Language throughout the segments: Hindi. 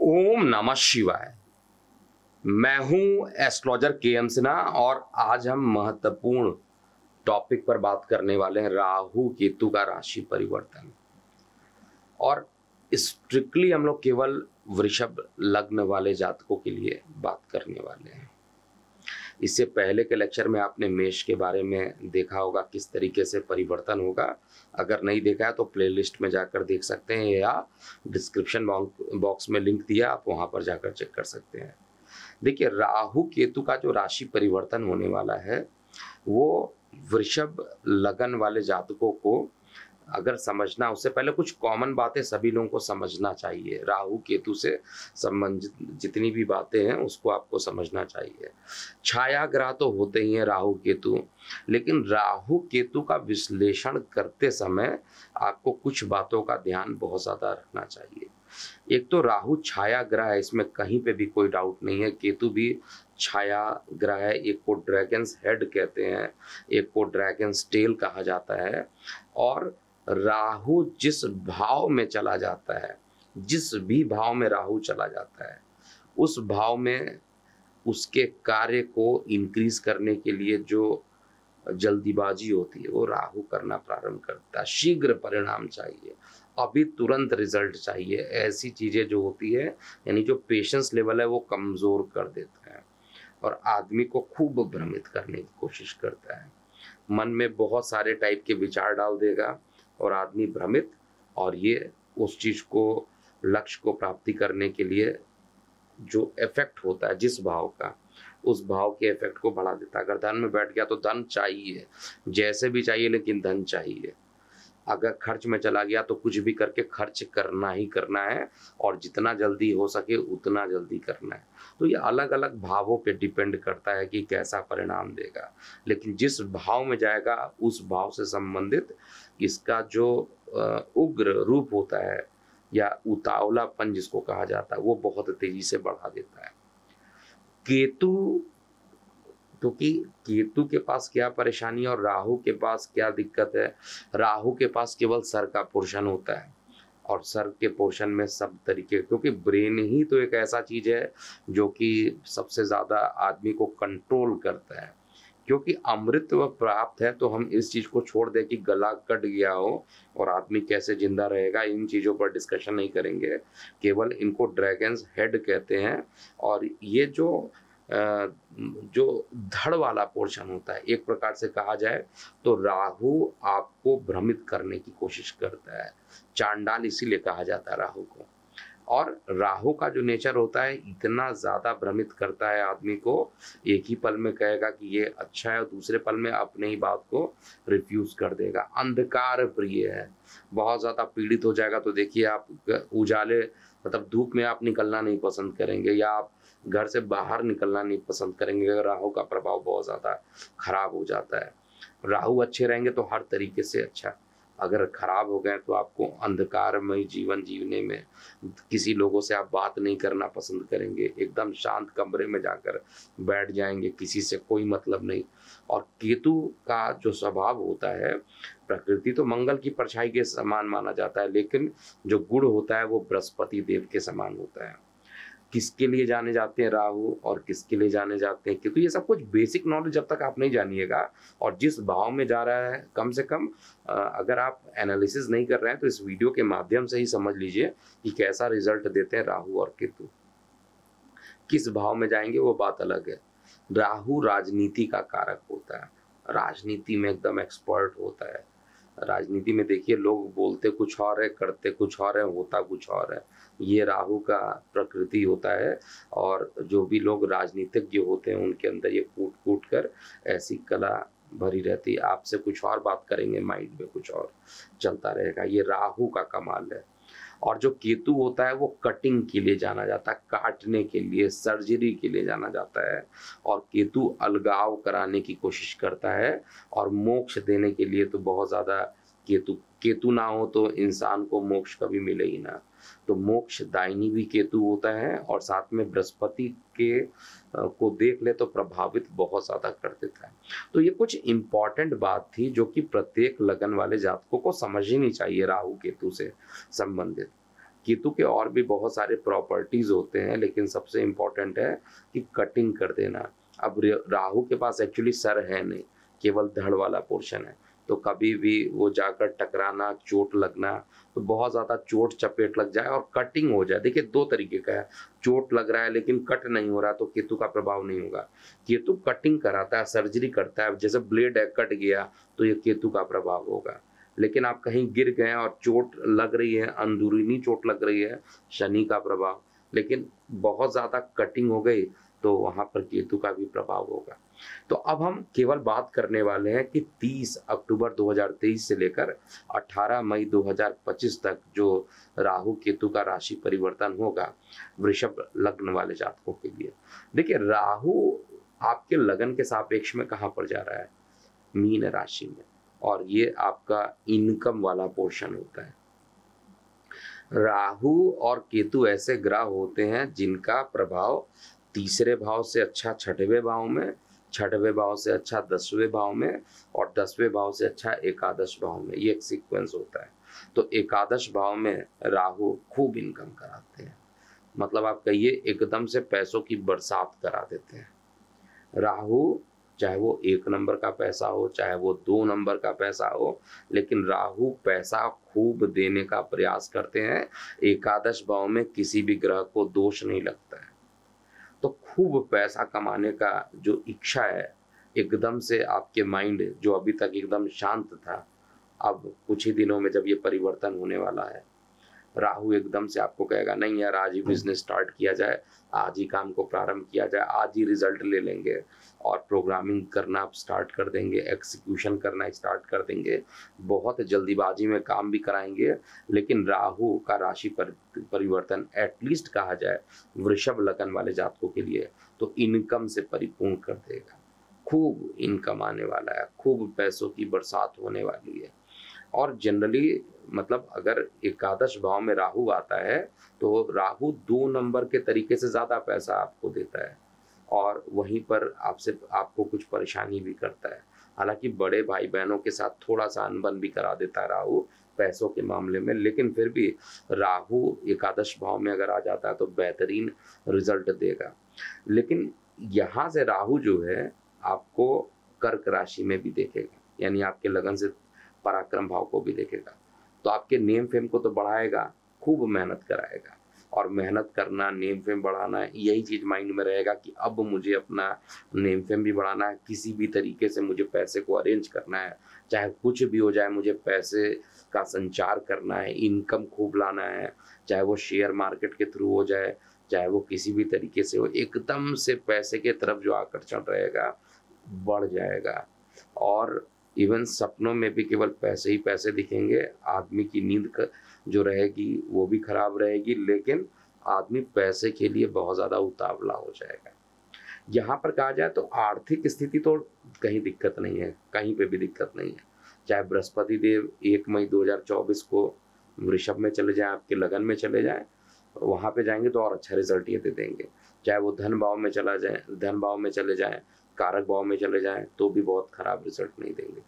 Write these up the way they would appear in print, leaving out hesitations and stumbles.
ओम नमः शिवाय। मैं हूं एस्ट्रोलॉजर के.एम. सिन्हा और आज हम महत्वपूर्ण टॉपिक पर बात करने वाले हैं राहु केतु का राशि परिवर्तन। और स्ट्रिक्टली हम लोग केवल वृषभ लग्न वाले जातकों के लिए बात करने वाले हैं। इससे पहले के लेक्चर में आपने मेष के बारे में देखा होगा किस तरीके से परिवर्तन होगा। अगर नहीं देखा है तो प्लेलिस्ट में जाकर देख सकते हैं या डिस्क्रिप्शन बॉक्स में लिंक दिया, आप वहां पर जाकर चेक कर सकते हैं। देखिए, राहु केतु का जो राशि परिवर्तन होने वाला है वो वृषभ लगन वाले जातकों को अगर समझना, उससे पहले कुछ कॉमन बातें सभी लोगों को समझना चाहिए। राहु केतु से संबंधित जितनी भी बातें हैं उसको आपको समझना चाहिए। छाया ग्रह तो होते ही हैं राहु केतु, लेकिन राहु केतु का विश्लेषण करते समय आपको कुछ बातों का ध्यान बहुत ज़्यादा रखना चाहिए। एक तो राहु छाया ग्रह है, इसमें कहीं पे भी कोई डाउट नहीं है। केतु भी छाया ग्रह है। एक को ड्रैगन्स हेड कहते हैं, एक को ड्रैगन्स टेल कहा जाता है। और राहु जिस भाव में चला जाता है, जिस भी भाव में राहु चला जाता है, उस भाव में उसके कार्य को इंक्रीज करने के लिए जो जल्दीबाजी होती है वो राहु करना प्रारंभ करता है। शीघ्र परिणाम चाहिए, अभी तुरंत रिजल्ट चाहिए, ऐसी चीजें जो होती है, यानी जो पेशेंस लेवल है वो कमजोर कर देता है और आदमी को खूब भ्रमित करने की कोशिश करता है। मन में बहुत सारे टाइप के विचार डाल देगा और आदमी भ्रमित, और ये उस चीज को, लक्ष्य को प्राप्ति करने के लिए जो इफेक्ट होता है जिस भाव का, उस भाव के इफेक्ट को बढ़ा देता है। अगर धन में बैठ गया तो धन चाहिए, जैसे भी चाहिए, लेकिन धन चाहिए। अगर खर्च में चला गया तो कुछ भी करके खर्च करना ही करना है और जितना जल्दी हो सके उतना जल्दी करना है। तो ये अलग अलग भावों पे डिपेंड करता है कि कैसा परिणाम देगा, लेकिन जिस भाव में जाएगा उस भाव से संबंधित इसका जो उग्र रूप होता है या उतावलापन जिसको कहा जाता है वो बहुत तेजी से बढ़ा देता है। केतु, क्योंकि केतु के पास क्या परेशानी और राहु के पास क्या दिक्कत है। राहु के पास केवल सर का पोर्शन होता है और सर के पोर्शन में सब तरीके, क्योंकि ब्रेन ही तो एक ऐसा चीज है जो कि सबसे ज्यादा आदमी को कंट्रोल करता है। क्योंकि अमृतत्व प्राप्त है तो हम इस चीज को छोड़ दें कि गला कट गया हो और आदमी कैसे जिंदा रहेगा, इन चीजों पर डिस्कशन नहीं करेंगे। केवल इनको ड्रैगन्स हेड कहते हैं। और ये जो धड़ वाला पोर्शन होता है, एक प्रकार से कहा जाए तो राहु आपको भ्रमित करने की कोशिश करता है। चांडाल इसीलिए कहा जाता है राहु को। और राहु का जो नेचर होता है इतना ज्यादा भ्रमित करता है आदमी को, एक ही पल में कहेगा कि ये अच्छा है और दूसरे पल में अपने ही बात को रिफ्यूज कर देगा। अंधकार प्रिय है, बहुत ज्यादा पीड़ित हो जाएगा तो देखिए आप उजाले, मतलब धूप में आप निकलना नहीं पसंद करेंगे या आप घर से बाहर निकलना नहीं पसंद करेंगे अगर राहु का प्रभाव बहुत ज्यादा खराब हो जाता है। राहु अच्छे रहेंगे तो हर तरीके से अच्छा, अगर खराब हो गए तो आपको अंधकारमय जीवन जीने में, किसी लोगों से आप बात नहीं करना पसंद करेंगे, एकदम शांत कमरे में जाकर बैठ जाएंगे, किसी से कोई मतलब नहीं। और केतु का जो स्वभाव होता है, प्रकृति तो मंगल की परछाई के समान माना जाता है, लेकिन जो गुण होता है वो बृहस्पति देव के समान होता है। किसके लिए जाने जाते हैं राहु और किसके लिए जाने जाते हैं केतु, ये सब कुछ बेसिक नॉलेज जब तक आप नहीं जानिएगा और जिस भाव में जा रहा है, कम से कम अगर आप एनालिसिस नहीं कर रहे हैं तो इस वीडियो के माध्यम से ही समझ लीजिए कि कैसा रिजल्ट देते हैं राहु और केतु। किस भाव में जाएंगे वो बात अलग है। राहु राजनीति का कारक होता है, राजनीति में एकदम एक्सपर्ट होता है। राजनीति में देखिए लोग बोलते कुछ और है, करते कुछ और है, होता कुछ और है। ये राहु का प्रकृति होता है। और जो भी लोग राजनीतिज्ञ होते हैं उनके अंदर ये कूट कूट कर ऐसी कला भरी रहती है, आपसे कुछ और बात करेंगे, माइंड में कुछ और चलता रहेगा। ये राहु का कमाल है। और जो केतु होता है वो कटिंग के लिए जाना जाता है, काटने के लिए, सर्जरी के लिए जाना जाता है। और केतु अलगाव कराने की कोशिश करता है और मोक्ष देने के लिए तो बहुत ज्यादा, केतु ना हो तो इंसान को मोक्ष कभी मिले ही ना। तो मोक्ष दायिनी भी केतु होता है और साथ में बृहस्पति के को देख ले तो प्रभावित बहुत ज्यादा कर देता है। तो ये कुछ इंपॉर्टेंट बात थी जो कि प्रत्येक लगन वाले जातकों को समझनी चाहिए राहु केतु से संबंधित। केतु के और भी बहुत सारे प्रॉपर्टीज होते हैं, लेकिन सबसे इम्पोर्टेंट है कि कटिंग कर देना। अब राहु के पास एक्चुअली सर है नहीं, केवल धड़ वाला पोर्शन है, तो कभी भी वो जाकर टकराना, चोट लगना, तो बहुत ज़्यादा चोट चपेट लग जाए और कटिंग हो जाए। देखिए दो तरीके का है, चोट लग रहा है लेकिन कट नहीं हो रहा तो केतु का प्रभाव नहीं होगा। केतु कटिंग कराता है, सर्जरी करता है, जैसे ब्लेड है कट गया तो ये केतु का प्रभाव होगा। लेकिन आप कहीं गिर गए और चोट लग रही है, अंदरूनी चोट लग रही है, शनि का प्रभाव। लेकिन बहुत ज़्यादा कटिंग हो गई तो वहाँ पर केतु का भी प्रभाव होगा। तो अब हम केवल बात करने वाले हैं कि 30 अक्टूबर 2023 से लेकर 18 मई 2025 तक जो राहु केतु का राशि परिवर्तन होगा वृषभ लग्न वाले जातकों के लिए। देखिए राहु आपके लगन के सापेक्ष में कहाँ पर जा रहा है? मीन राशि में, और ये आपका इनकम वाला पोर्शन होता है। राहु और केतु ऐसे ग्रह होते हैं जिनका प्रभाव तीसरे भाव से अच्छा छठवें भाव में, छठवें भाव से अच्छा 10वें भाव में, और 10वें भाव से अच्छा एकादश भाव में। ये एक सीक्वेंस होता है। तो एकादश भाव में राहु खूब इनकम कराते हैं, मतलब आप कहिए एकदम से पैसों की बरसात करा देते हैं। राहु चाहे वो 1 नंबर का पैसा हो, चाहे वो 2 नंबर का पैसा हो, लेकिन राहु पैसा खूब देने का प्रयास करते हैं। एकादश भाव में किसी भी ग्रह को दोष नहीं लगता है, तो खूब पैसा कमाने का जो इच्छा है, एकदम से आपके माइंड जो अभी तक एकदम शांत था, अब कुछ ही दिनों में जब ये परिवर्तन होने वाला है, राहु एकदम से आपको कहेगा नहीं यार आज ही बिजनेस स्टार्ट किया जाए, आज ही काम को प्रारंभ किया जाए, आज ही रिजल्ट ले लेंगे और प्रोग्रामिंग करना आप स्टार्ट कर देंगे, एग्जीक्यूशन करना स्टार्ट कर देंगे, बहुत जल्दीबाजी में काम भी कराएंगे। लेकिन राहु का राशि परिवर्तन एटलीस्ट कहा जाए वृषभ लगन वाले जातकों के लिए तो इनकम से परिपूर्ण कर देगा। खूब इनकम आने वाला है, खूब पैसों की बरसात होने वाली है। और जनरली मतलब अगर एकादश भाव में राहु आता है तो राहु 2 नंबर के तरीके से ज़्यादा पैसा आपको देता है, और वहीं पर आपको कुछ परेशानी भी करता है। हालांकि बड़े भाई बहनों के साथ थोड़ा सा अनबन भी करा देता है राहु पैसों के मामले में, लेकिन फिर भी राहु एकादश भाव में अगर आ जाता है तो बेहतरीन रिजल्ट देगा। लेकिन यहाँ से राहु जो है आपको कर्क राशि में भी देखेगा, यानी आपके लगन से पराक्रम भाव को भी देखेगा, तो आपके नेम फेम को तो बढ़ाएगा, खूब मेहनत कराएगा। और मेहनत करना, नेम फेम बढ़ाना, यही चीज़ माइंड में रहेगा कि अब मुझे अपना नेम फेम भी बढ़ाना है, किसी भी तरीके से मुझे पैसे को अरेंज करना है, चाहे कुछ भी हो जाए मुझे पैसे का संचार करना है, इनकम खूब लाना है, चाहे वो शेयर मार्केट के थ्रू हो जाए, चाहे वो किसी भी तरीके से हो, एकदम से पैसे के तरफ जो आकर्षण रहेगा बढ़ जाएगा। और इवन सपनों में भी केवल पैसे ही पैसे दिखेंगे, आदमी की नींद जो रहेगी वो भी खराब रहेगी, लेकिन आदमी पैसे के लिए बहुत ज़्यादा उतावला हो जाएगा। यहाँ पर कहा जाए तो आर्थिक स्थिति तो कहीं दिक्कत नहीं है, कहीं पे भी दिक्कत नहीं है। चाहे बृहस्पति देव 1 मई 2024 को वृषभ में चले जाएं, आपके लगन में चले जाएं, वहाँ पे जाएंगे तो और अच्छा रिजल्ट ये दे देंगे। चाहे वो धन भाव में चले जाएं, कारक भाव में चले जाएं, तो भी बहुत खराब रिजल्ट नहीं देंगे।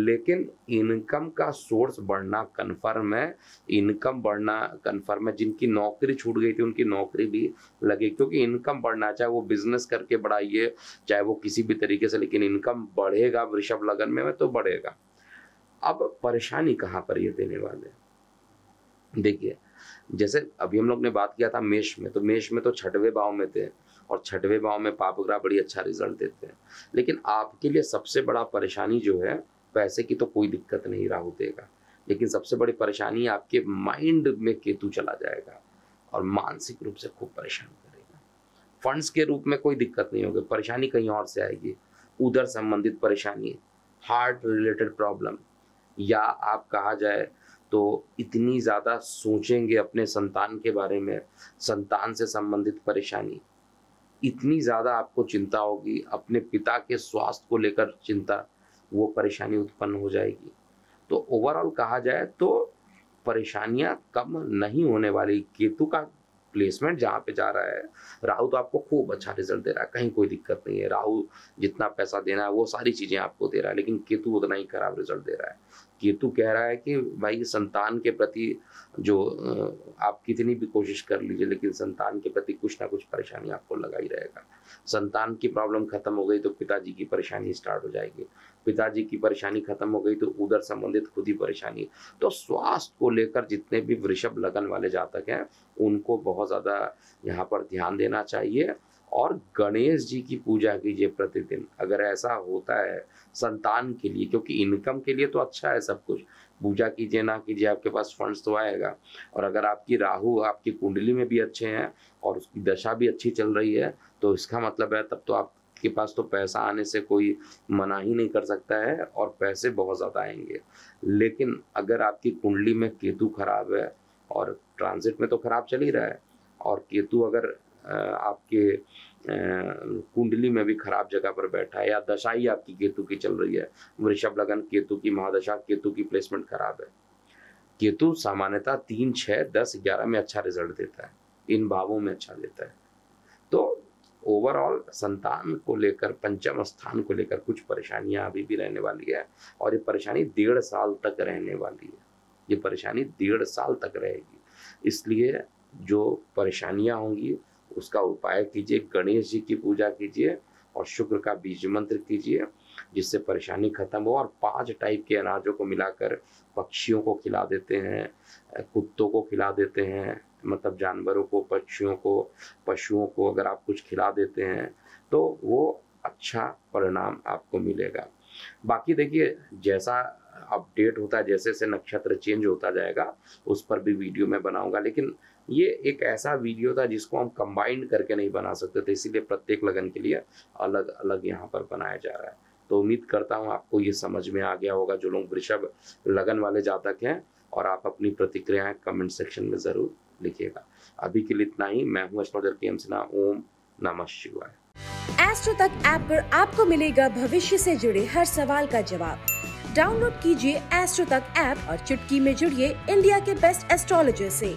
लेकिन इनकम का सोर्स बढ़ना कन्फर्म है, इनकम बढ़ना कन्फर्म है। जिनकी नौकरी छूट गई थी उनकी नौकरी भी लगे, क्योंकि इनकम बढ़ना, चाहे वो बिजनेस करके बढ़ाइए, चाहे वो किसी भी तरीके से, लेकिन इनकम बढ़ेगा वृषभ लगन में तो बढ़ेगा। अब परेशानी कहाँ पर ये देने वाले हैं? देखिए जैसे अभी हम लोग ने बात किया था मेष में, तो मेष में तो छठवें भाव में थे, और छठवें भाव में पाप ग्रह बड़ी अच्छा रिजल्ट देते हैं। लेकिन आपके लिए सबसे बड़ा परेशानी जो है, पैसे की तो कोई दिक्कत नहीं राहु देगा, लेकिन सबसे बड़ी परेशानी आपके माइंड में केतु चला जाएगा और मानसिक रूप से खूब परेशान करेगा। फंड्स के रूप में कोई दिक्कत नहीं होगी, परेशानी कहीं और से आएगी, उधर संबंधित परेशानी, हार्ट रिलेटेड प्रॉब्लम, या आप कहा जाए तो इतनी ज़्यादा सोचेंगे अपने संतान के बारे में, संतान से संबंधित परेशानी, इतनी ज़्यादा आपको चिंता होगी, अपने पिता के स्वास्थ्य को लेकर चिंता, वो परेशानी उत्पन्न हो जाएगी। तो ओवरऑल कहा जाए तो परेशानियां कम नहीं होने वाली। केतु का प्लेसमेंट जहाँ पे जा रहा है, राहु तो आपको खूब अच्छा रिजल्ट दे रहा है, कहीं कोई दिक्कत नहीं है। राहु जितना पैसा देना है वो सारी चीज़ें आपको दे रहा है, लेकिन केतु उतना ही खराब रिजल्ट दे रहा है। केतु कह रहा है कि भाई संतान के प्रति जो आप कितनी भी कोशिश कर लीजिए, लेकिन संतान के प्रति कुछ ना कुछ परेशानी आपको लगा ही रहेगा। संतान की प्रॉब्लम खत्म हो गई तो पिताजी की परेशानी स्टार्ट हो जाएगी, पिताजी की परेशानी खत्म हो गई तो उधर संबंधित खुद ही परेशानी। तो स्वास्थ्य को लेकर जितने भी वृषभ लगन वाले जातक हैं उनको बहुत ज़्यादा यहाँ पर ध्यान देना चाहिए। और गणेश जी की पूजा कीजिए प्रतिदिन, अगर ऐसा होता है संतान के लिए, क्योंकि इनकम के लिए तो अच्छा है सब कुछ, पूजा कीजिए ना कीजिए आपके पास फंड्स तो आएगा। और अगर आपकी राहु आपकी कुंडली में भी अच्छे हैं और उसकी दशा भी अच्छी चल रही है तो इसका मतलब है तब तो आपके पास तो पैसा आने से कोई मना ही नहीं कर सकता है और पैसे बहुत ज़्यादा आएंगे। लेकिन अगर आपकी कुंडली में केतु खराब है और ट्रांजिट में तो खराब चल ही रहा है, और केतु अगर आपके कुंडली में भी खराब जगह पर बैठा है या दशा ही आपकी केतु की चल रही है, वृषभ लगन केतु की महादशा, केतु की प्लेसमेंट खराब है। केतु सामान्यतः 3, 6, 10, 11 में अच्छा रिजल्ट देता है, इन भावों में अच्छा देता है। तो ओवरऑल संतान को लेकर, पंचम स्थान को लेकर कुछ परेशानियां अभी भी रहने वाली है और ये परेशानी 1.5 साल तक रहने वाली है। ये परेशानी 1.5 साल तक रहेगी। इसलिए जो परेशानियां होंगी उसका उपाय कीजिए, गणेश जी की पूजा कीजिए और शुक्र का बीज मंत्र कीजिए जिससे परेशानी खत्म हो। और 5 टाइप के अनाजों को मिलाकर पक्षियों को खिला देते हैं, कुत्तों को खिला देते हैं, मतलब जानवरों को, पक्षियों को, पशुओं को अगर आप कुछ खिला देते हैं तो वो अच्छा परिणाम आपको मिलेगा। बाकी देखिए जैसा अपडेट होता है, जैसे जैसे नक्षत्र चेंज होता जाएगा उस पर भी वीडियो मैं बनाऊंगा, लेकिन ये एक ऐसा वीडियो था जिसको हम कंबाइंड करके नहीं बना सकते थे, इसीलिए प्रत्येक लगन के लिए अलग अलग यहाँ पर बनाया जा रहा है। तो उम्मीद करता हूँ आपको ये समझ में आ गया होगा जो लोग वृषभ लगन वाले जातक हैं, और आप अपनी प्रतिक्रियाएं कमेंट सेक्शन में जरूर लिखिएगा। अभी के लिए इतना ही। मैं हूँ एस्ट्रोलॉजर के सिन्हा। ओम नमः शिवाय। एस्ट्रो तक ऐप पर आपको मिलेगा भविष्य से जुड़े हर सवाल का जवाब। डाउनलोड कीजिए एस्ट्रो तक ऐप और चुटकी में जुड़िए इंडिया के बेस्ट एस्ट्रोलॉजर से।